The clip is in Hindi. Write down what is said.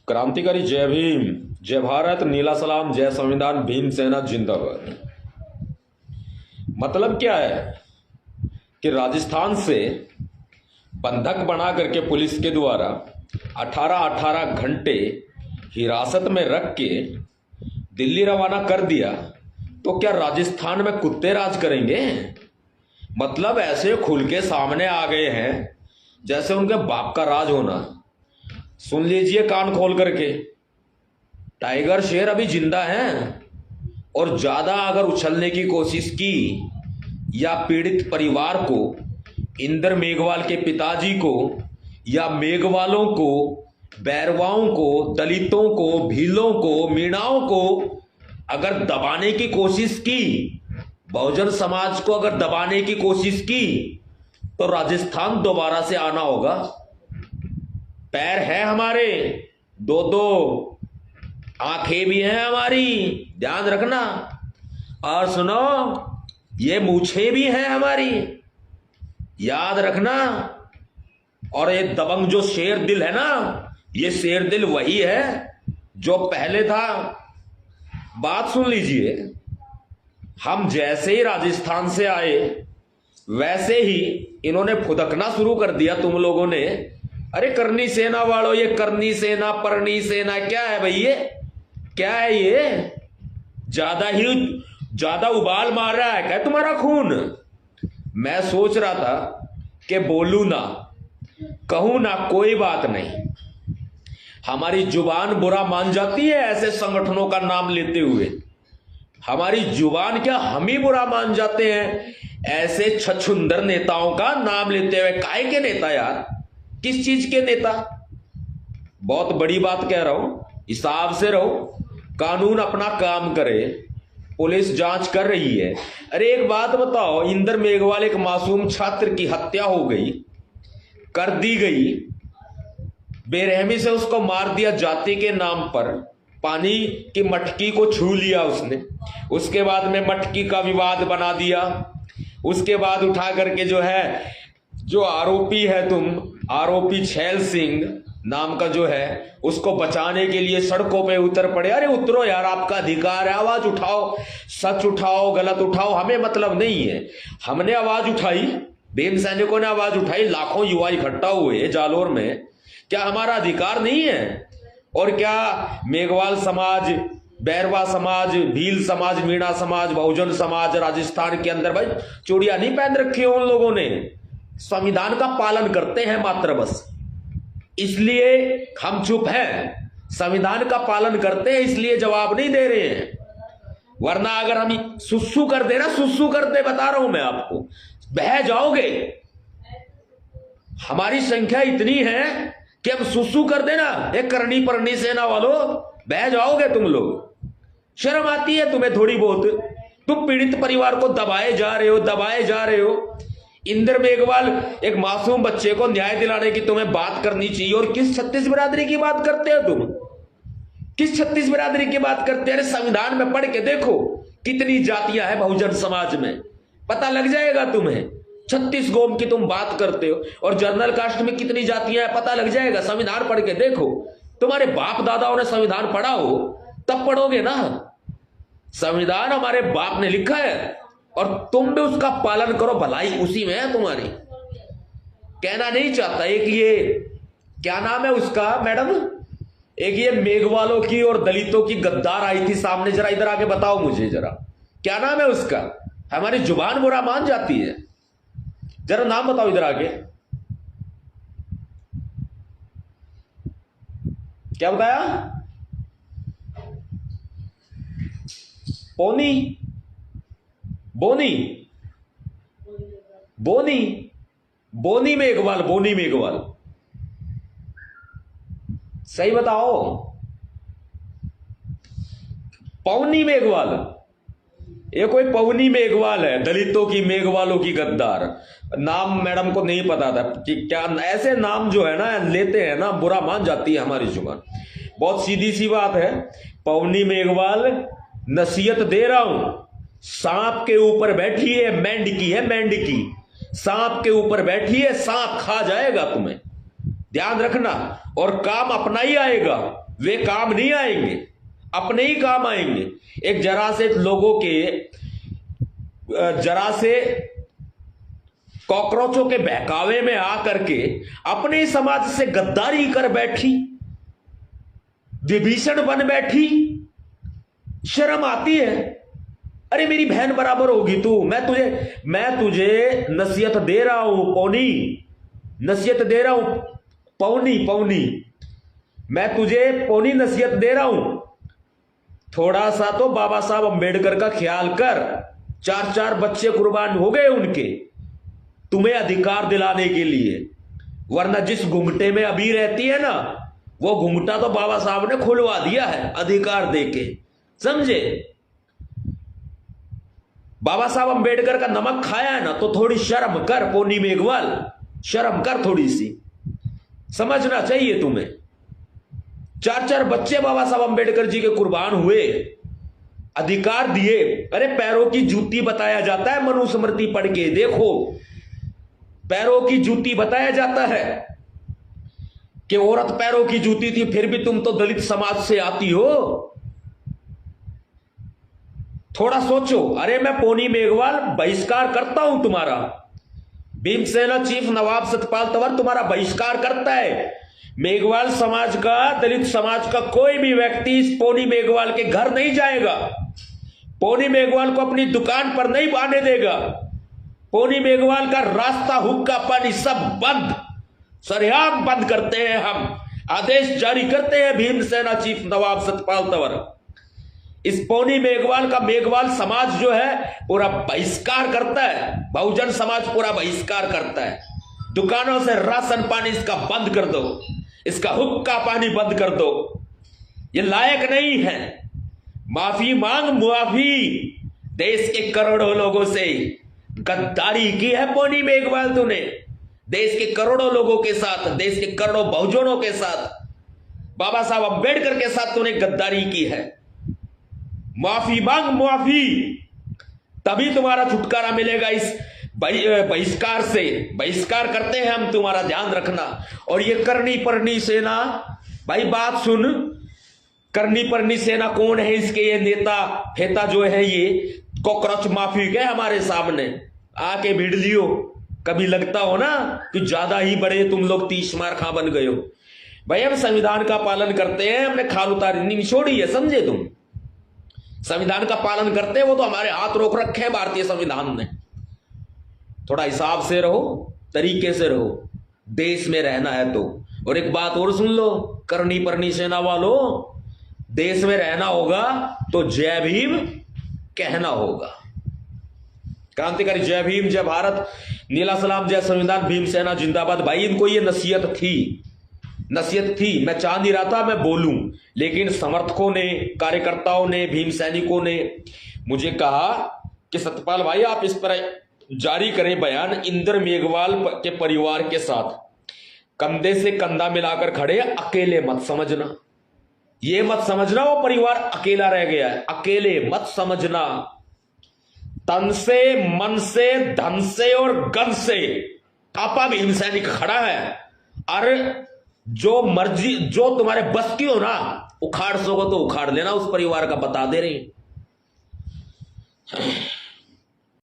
क्रांतिकारी जय भीम, जय भारत, नीला सलाम, जय संविधान, भीम सेना जिंदाबाद। मतलब क्या है कि राजस्थान से बंधक बना करके पुलिस के द्वारा 18-18 घंटे हिरासत में रख के दिल्ली रवाना कर दिया, तो क्या राजस्थान में कुत्ते राज करेंगे? मतलब ऐसे खुल के सामने आ गए हैं जैसे उनके बाप का राज होना। सुन लीजिए कान खोल करके, टाइगर शेर अभी जिंदा है और ज्यादा अगर उछलने की कोशिश की या पीड़ित परिवार को, इंदर मेघवाल के पिताजी को या मेघवालों को, बैरवाओं को, दलितों को, भीलों को, मीणाओं को अगर दबाने की कोशिश की, बहुजन समाज को अगर दबाने की कोशिश की, तो राजस्थान दोबारा से आना होगा। पैर है हमारे, दो दो आंखें भी हैं हमारी, ध्यान रखना। और सुनो, ये मूछें भी हैं हमारी, याद रखना। और ये दबंग जो शेर दिल है ना, ये शेर दिल वही है जो पहले था। बात सुन लीजिए, हम जैसे ही राजस्थान से आए वैसे ही इन्होंने फुदकना शुरू कर दिया तुम लोगों ने। अरे करनी सेना वालों, ये करनी सेना, परनी सेना, क्या है भाई ये? क्या है ये? ज्यादा उबाल मार रहा है क्या तुम्हारा खून? मैं सोच रहा था कि बोलूं ना, कहूं ना, कोई बात नहीं। हमारी जुबान बुरा मान जाती है ऐसे संगठनों का नाम लेते हुए। हमारी जुबान क्या, हम ही बुरा मान जाते हैं ऐसे छछुंदर नेताओं का नाम लेते हुए। काहे के नेता यार? किस चीज के नेता? बहुत बड़ी बात कह रहा हूं, हिसाब से रहो, कानून अपना काम करे, पुलिस जांच कर रही है। अरे एक बात बताओ, इंदर मेघवाल एक मासूम छात्र की हत्या हो गई, कर दी गई, बेरहमी से उसको मार दिया जाति के नाम पर, पानी की मटकी को छू लिया उसने, उसके बाद में मटकी का विवाद बना दिया, उसके बाद उठा करके जो है, जो आरोपी है तुम, आरोपी छैल सिंह नाम का जो है, उसको बचाने के लिए सड़कों पे उतर पड़े। अरे उतरो यार, आपका अधिकार है, आवाज उठाओ, सच उठाओ, गलत उठाओ, हमें मतलब नहीं है। हमने आवाज उठाई, भीम सैनिकों ने आवाज उठाई, लाखों युवा इकट्ठा हुए जालोर में। क्या हमारा अधिकार नहीं है? और क्या मेघवाल समाज, बैरवा समाज, भील समाज, मीणा समाज, बहुजन समाज राजस्थान के अंदर भाई चूड़ियां नहीं पहन रखी है उन लोगों ने? संविधान का पालन करते हैं मात्र, बस इसलिए हम चुप हैं। संविधान का पालन करते हैं इसलिए जवाब नहीं दे रहे हैं। वरना अगर हम सुसु कर दे ना, सुसु कर दे, बता रहा हूं मैं आपको, बह जाओगे। हमारी संख्या इतनी है कि हम सुसु कर देना, एक करनी परनी सेना वालों, बह जाओगे तुम लोग। शर्म आती है तुम्हें थोड़ी बहुत? तुम पीड़ित परिवार को दबाए जा रहे हो, दबाए जा रहे हो। इंदर मेघवाल एक मासूम बच्चे को न्याय दिलाने की तुम्हें बात करनी चाहिए। और किस छत्तीस बिरादरी की बात करते हो तुम? किस छत्तीस बिरादरी की बात करते हैं? अरे संविधान में पढ़ के देखो कितनी जातियां हैं बहुजन समाज में, पता लग जाएगा तुम्हें। 36 गोम की तुम बात करते हो, और जनरल कास्ट में कितनी जातियां हैं पता लग जाएगा। संविधान पढ़ के देखो, तुम्हारे बाप दादाओं ने संविधान पढ़ा हो तब पढ़ोगे ना। संविधान हमारे बाप ने लिखा है और तुम भी उसका पालन करो, भलाई उसी में है तुम्हारी। कहना नहीं चाहता, एक ये क्या नाम है उसका मैडम, एक ये मेघवालों की और दलितों की गद्दार आई थी सामने, जरा इधर आके बताओ मुझे जरा, क्या नाम है उसका? हमारी जुबान बुरा मान जाती है, जरा नाम बताओ इधर आके। क्या बताया? पोनी, बोनी, बोनी, बोनी मेघवाल, बोनी मेघवाल, सही बताओ। पवनी मेघवाल, ये कोई पवनी मेघवाल है, दलितों की, मेघवालों की गद्दार। नाम मैडम को नहीं पता था कि क्या ऐसे नाम जो है ना लेते हैं ना, बुरा मान जाती है हमारी जुबान। बहुत सीधी सी बात है। पवनी मेघवाल, नसीहत दे रहा हूं, सांप के ऊपर बैठी है, मेंढकी है, मेंढकी, सांप के ऊपर बैठी है, सांप खा जाएगा तुम्हें, ध्यान रखना। और काम अपना ही आएगा, वे काम नहीं आएंगे, अपने ही काम आएंगे। एक जरा से लोगों के, जरा से कॉकरोचों के बहकावे में आकर के अपने समाज से गद्दारी कर बैठी, विभीषण बन बैठी। शर्म आती है? अरे मेरी बहन बराबर होगी तू, मैं तुझे नसीहत दे रहा हूं पौनी, नसीहत दे रहा हूं पौनी पौनी, मैं तुझे पौनी नसीहत दे रहा हूं। थोड़ा सा तो बाबा साहब अंबेडकर का ख्याल कर। 4-4 बच्चे कुर्बान हो गए उनके, तुम्हें अधिकार दिलाने के लिए। वरना जिस घुंघटे में अभी रहती है ना, वो घुंघटा तो बाबा साहब ने खुलवा दिया है अधिकार देके, समझे? बाबा साहब अंबेडकर का नमक खाया है ना, तो थोड़ी शर्म कर पोनी मेघवाल, शर्म कर थोड़ी सी, समझना चाहिए तुम्हें। 4-4 बच्चे बाबा साहब अंबेडकर जी के कुर्बान हुए, अधिकार दिए। अरे पैरों की जूती बताया जाता है, मनुस्मृति पढ़ के देखो, पैरों की जूती बताया जाता है कि औरत पैरों की जूती थी, फिर भी तुम तो दलित समाज से आती हो। थोड़ा सोचो। अरे मैं पोनी मेघवाल बहिष्कार करता हूं तुम्हारा, भीमसेना चीफ नवाब सतपाल तंवर तुम्हारा बहिष्कार करता है। मेघवाल समाज का, दलित समाज का कोई भी व्यक्ति इस पोनी मेघवाल के घर नहीं जाएगा, पोनी मेघवाल को अपनी दुकान पर नहीं आने देगा। पोनी मेघवाल का रास्ता, हुक्का पानी सब बंद, सरेआम बंद करते हैं हम, आदेश जारी करते हैं भीमसेना चीफ नवाब सतपाल तंवर। इस पोनी मेघवाल का मेघवाल समाज जो है पूरा बहिष्कार करता है, बहुजन समाज पूरा बहिष्कार करता है। दुकानों से राशन पानी इसका बंद कर दो, इसका हुक्का पानी बंद कर दो, ये लायक नहीं है। माफी मांग, मुआफी। देश के करोड़ों लोगों से गद्दारी की है पोनी मेघवाल तूने, देश के करोड़ों लोगों के साथ, देश के करोड़ों बहुजनों के साथ, बाबा साहब अंबेडकर के साथ तूने गद्दारी की है। माफी मांग, मुआफी, तभी तुम्हारा छुटकारा मिलेगा इस बहिष्कार से। बहिष्कार करते हैं हम, तुम्हारा ध्यान रखना। और ये करनी परनी सेना, भाई बात सुन, करनी परनी सेना कौन है? इसके ये नेता फेता जो है, ये कॉकरोच माफी के हमारे सामने आके भिड़ लियो। कभी लगता हो ना कि ज्यादा ही बड़े तुम लोग 30 मार खा बन गए हो। भाई हम संविधान का पालन करते हैं, हमने खाल उतारी नहीं छोड़ी है, समझे तुम? संविधान का पालन करते हैं, वो तो हमारे हाथ रोक रखे हैं भारतीय संविधान ने। थोड़ा हिसाब से रहो, तरीके से रहो, देश में रहना है तो। और एक बात और सुन लो करनी परनी सेना वालों, देश में रहना होगा तो जय भीम कहना होगा। क्रांतिकारी जय भीम, जय भारत, नीला सलाम, जय संविधान, भीमसेना जिंदाबाद। भाई इनको ये नसीहत थी, नसीहत थी। मैं चाह नहीं रहा था मैं बोलूं, लेकिन समर्थकों ने, कार्यकर्ताओं ने, भीम सैनिकों ने मुझे कहा कि सतपाल भाई आप इस पर जारी करें बयान, इंद्र मेघवाल के परिवार के साथ कंधे से कंधा मिलाकर खड़े, अकेले मत समझना। ये मत समझना वो परिवार अकेला रह गया है, अकेले मत समझना। तन से, मन से, धन से और गन से आपा भीम सैनिक खड़ा है। अरे जो मर्जी, जो तुम्हारे बस की हो ना, उखाड़ सको तो उखाड़ लेना उस परिवार का, बता दे रही।